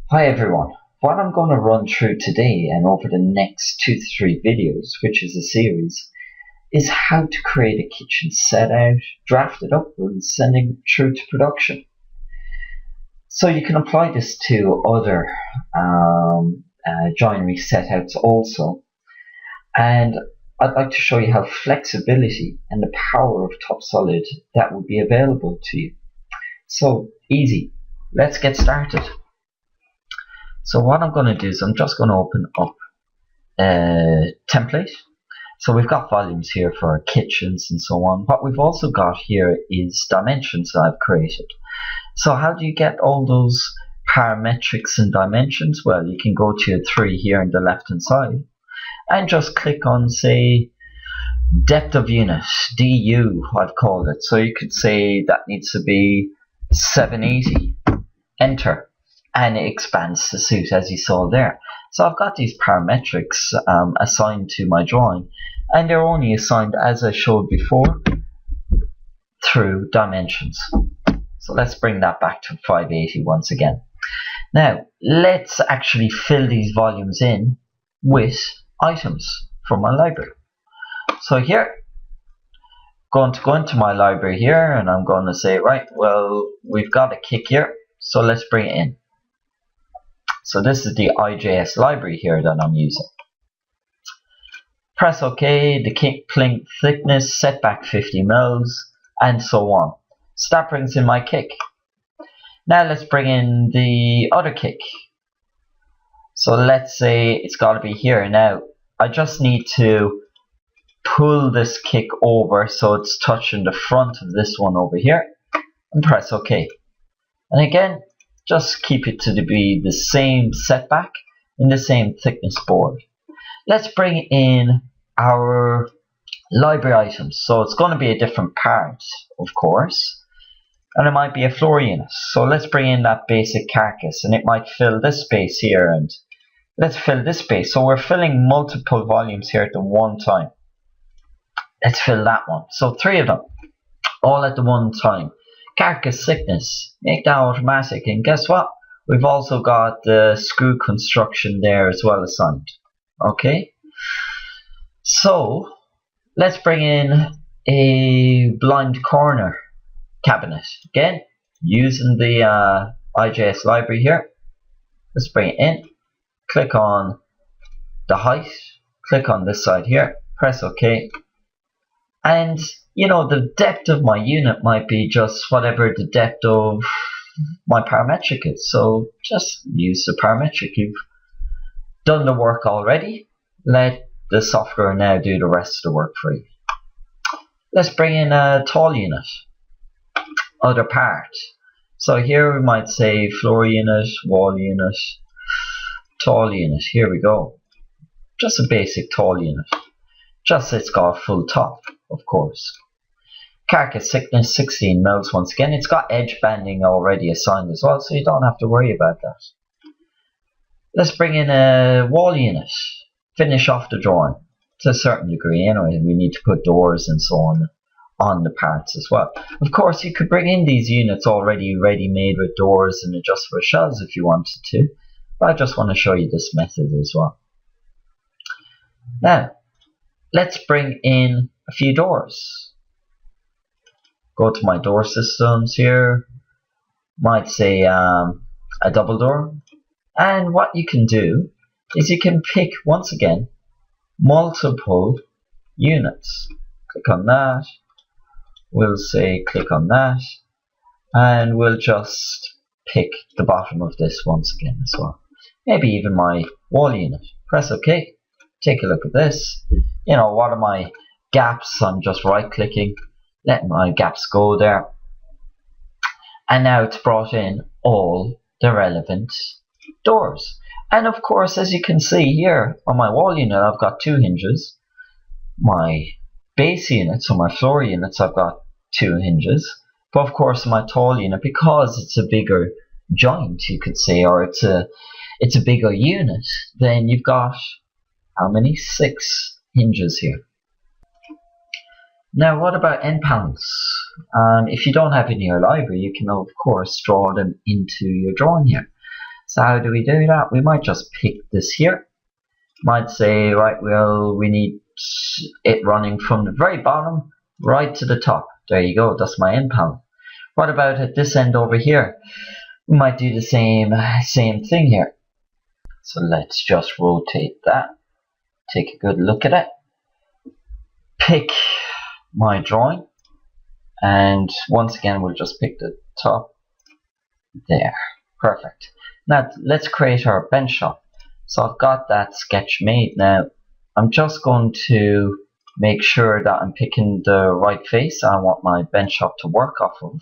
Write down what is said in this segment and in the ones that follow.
Hi everyone, what I'm going to run through today and over the next 2 to 3 videos, which is a series, is how to create a kitchen set out, draft it up and sending it through to production. So you can apply this to other joinery setouts also, and I'd like to show you how flexibility and the power of TopSolid that would be available to you. So easy, let's get started. So what I'm going to do is I'm just going to open up a template. So we've got volumes here for our kitchens and so on. What we've also got here is dimensions that I've created. So how do you get all those parametrics and dimensions? Well, you can go to your 3 here on the left hand side and just click on, say, depth of unit, DU I've called it. So you could say that needs to be 780, enter. And it expands the suit as you saw there. So I've got these parametrics assigned to my drawing, and they're only assigned, as I showed before, through dimensions. So let's bring that back to 580 once again. Now let's actually fill these volumes in with items from my library. So here, going to go into my library here, and I'm going to say, right, well, we've got a kick here, so let's bring it in. So this is the IJS library here that I'm using. Press OK, the kick plink thickness, setback 50 mils, and so on. So that brings in my kick. Now let's bring in the other kick. So let's say it's got to be here. Now I just need to pull this kick over so it's touching the front of this one over here, and press OK. And again, just keep it to be the same setback in the same thickness board. Let's bring in our library items. So it's going to be a different part, of course, and it might be a floor unit. So let's bring in that basic carcass, and it might fill this space here, and let's fill this space. So we're filling multiple volumes here at the one time. Let's fill that one. So 3 of them, all at the one time. Carcass thickness, make that automatic, and guess what? We've also got the screw construction there as well assigned. Okay, so let's bring in a blind corner cabinet. Again, using the IJS library here. Let's bring it in, click on the height, click on this side here, press OK, and you know, the depth of my unit might be just whatever the depth of my parametric is. So just use the parametric. You've done the work already. Let the software now do the rest of the work for you. Let's bring in a tall unit, other part. So here we might say floor unit, wall unit, tall unit. Here we go. Just a basic tall unit. Just it's got a full top, of course. Carcass thickness 16 mils. Once again, it's got edge banding already assigned as well, so you don't have to worry about that. Let's bring in a wall unit. Finish off the drawing to a certain degree. Anyway, we need to put doors and so on the parts as well. Of course, you could bring in these units already ready-made with doors and adjustable shelves if you wanted to, but I just want to show you this method as well. Now, let's bring in a few doors. Go to my door systems here, might say a double door, and what you can do is you can pick, once again, multiple units. Click on that, we'll say click on that, and we'll just pick the bottom of this once again as well. Maybe even my wall unit. Press OK, take a look at this. You know, what are my gaps? I'm just right clicking. Let my gaps go there, and now it's brought in all the relevant doors. And of course, as you can see here on my wall unit, I've got 2 hinges. My base unit, so my floor units, I've got 2 hinges. But of course, my tall unit, because it's a bigger joint, you could say, or it's a bigger unit, then you've got how many? 6 hinges here. Now, what about end panels? If you don't have it in your library, you can of course draw them into your drawing here. So how do we do that? We might just pick this here. Might say, right, well, we need it running from the very bottom right to the top. There you go, that's my end panel. What about at this end over here? We might do the same thing here. So let's just rotate that. Take a good look at it. Pick my drawing. And once again, we'll just pick the top. There. Perfect. Now let's create our bench top. So I've got that sketch made now. I'm just going to make sure that I'm picking the right face I want my bench top to work off of.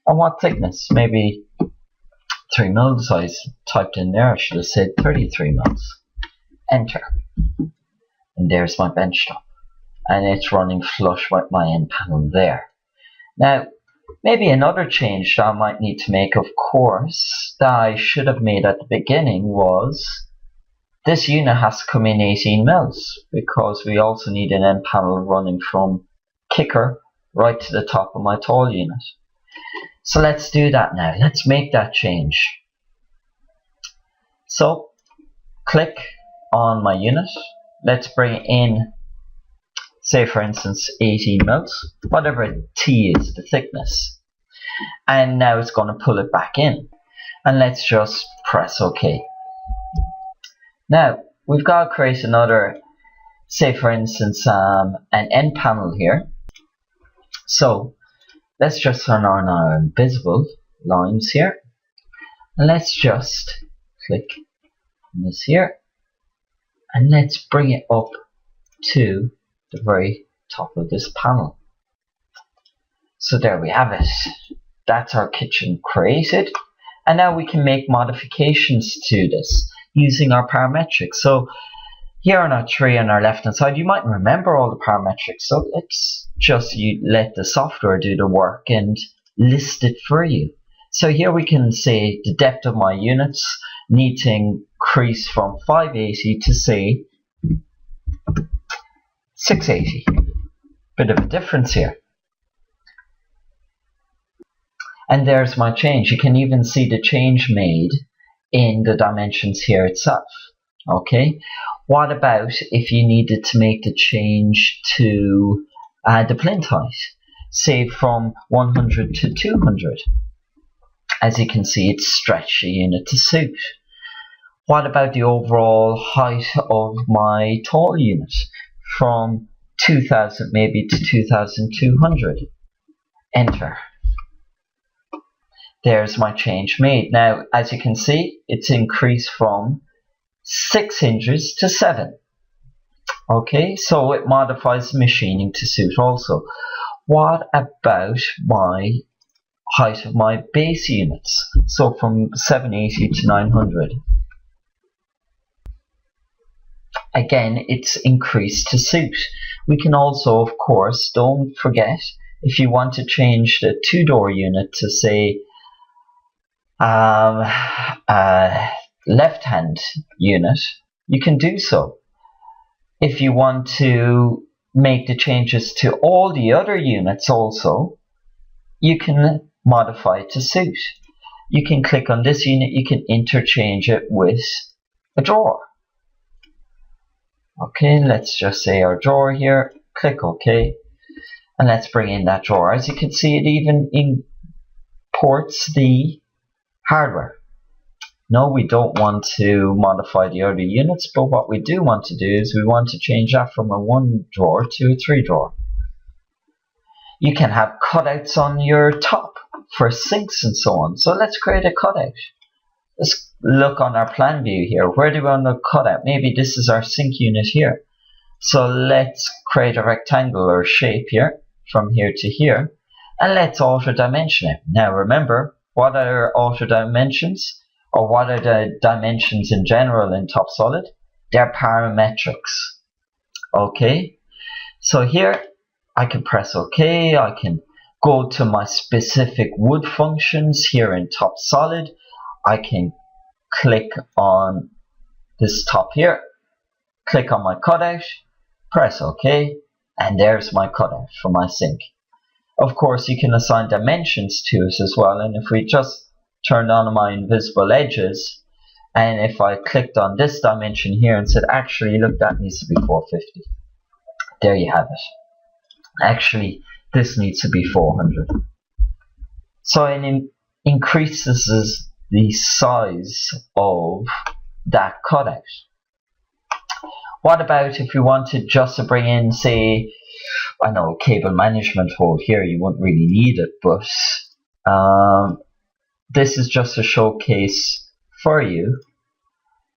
And what thickness? Maybe 3 mils. I typed in there. I should have said 33 mils. Enter. And there's my bench top. And it's running flush with my end panel there. Now, maybe another change that I might need to make, of course, that I should have made at the beginning was this unit has to come in 18 mils because we also need an end panel running from kicker right to the top of my tall unit. So let's do that now. Let's make that change. So click on my unit. Let's bring in, say for instance, 18 mils, whatever T is, the thickness. And now it's going to pull it back in. And let's just press OK. Now, we've got to create another, say for instance, an end panel here. So let's just turn on our invisible lines here. And let's just click on this here. And let's bring it up to the very top of this panel. So there we have it. That's our kitchen created. And now we can make modifications to this using our parametrics. So here on our tree on our left hand side, you might remember all the parametrics. So let's just let the software do the work and list it for you. So here we can say the depth of my units need to increase from 580 to say 680. Bit of a difference here. And there's my change. You can even see the change made in the dimensions here itself. Okay. What about if you needed to make the change to the plinth height? Say from 100 to 200. As you can see, it's stretched the unit to suit. What about the overall height of my tall unit? From 2000 maybe to 2200. Enter. There's my change made. Now, as you can see, it's increased from 6 inches to 7. Okay, so it modifies machining to suit also. What about my height of my base units? So from 780 to 900. Again, it's increased to suit. We can also, of course, don't forget, if you want to change the 2-door unit to say left-hand unit, you can do so. If you want to make the changes to all the other units also, you can modify it to suit. You can click on this unit, you can interchange it with a drawer. Okay, let's just say our drawer here, click OK, and let's bring in that drawer. As you can see, it even imports the hardware. No, we don't want to modify the other units, but what we do want to do is we want to change that from a 1 drawer to a 3 drawer. You can have cutouts on your top for sinks and so on. So let's create a cutout. Let's look on our plan view here. Where do we want to cut out? Maybe this is our sink unit here. So let's create a rectangular shape here, from here to here, and let's alter dimension it. Now remember, what are alter dimensions? Or what are the dimensions in general in TopSolid? They're parametrics. Okay, so here I can press OK. I can go to my specific wood functions here in TopSolid. I can click on this top here, click on my cutout, press OK, and there's my cutout for my sink. Of course, you can assign dimensions to it as well, and if we just turn on my invisible edges, And if I clicked on this dimension here and said, actually, look, that needs to be 450. There you have it. Actually, this needs to be 400. So it increases the size of that cutout. What about if you wanted just to bring in, say, I know, cable management hole here? You wouldn't really need it, but this is just a showcase for you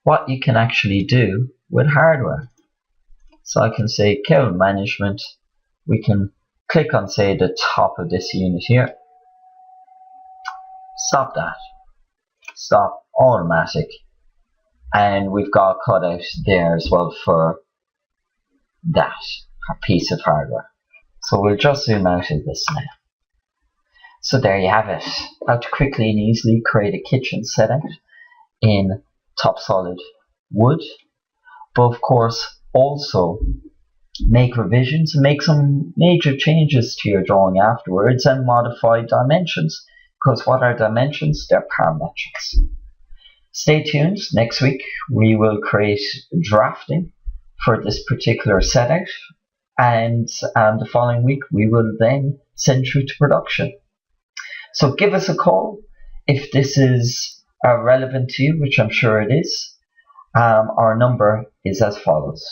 what you can actually do with hardware. So I can say cable management. We can click on, say, the top of this unit here. Stop that. Stop automatic. And we've got a cutout there as well for that piece of hardware. So we'll just zoom out of this now. So there you have it. How to quickly and easily create a kitchen setout in TopSolid'Wood. But of course, also make revisions and make some major changes to your drawing afterwards and modify dimensions. Because what are dimensions? They're parametrics. Stay tuned. Next week we will create drafting for this particular setout, and the following week we will then send through to production. So give us a call if this is relevant to you, which I'm sure it is. Our number is as follows: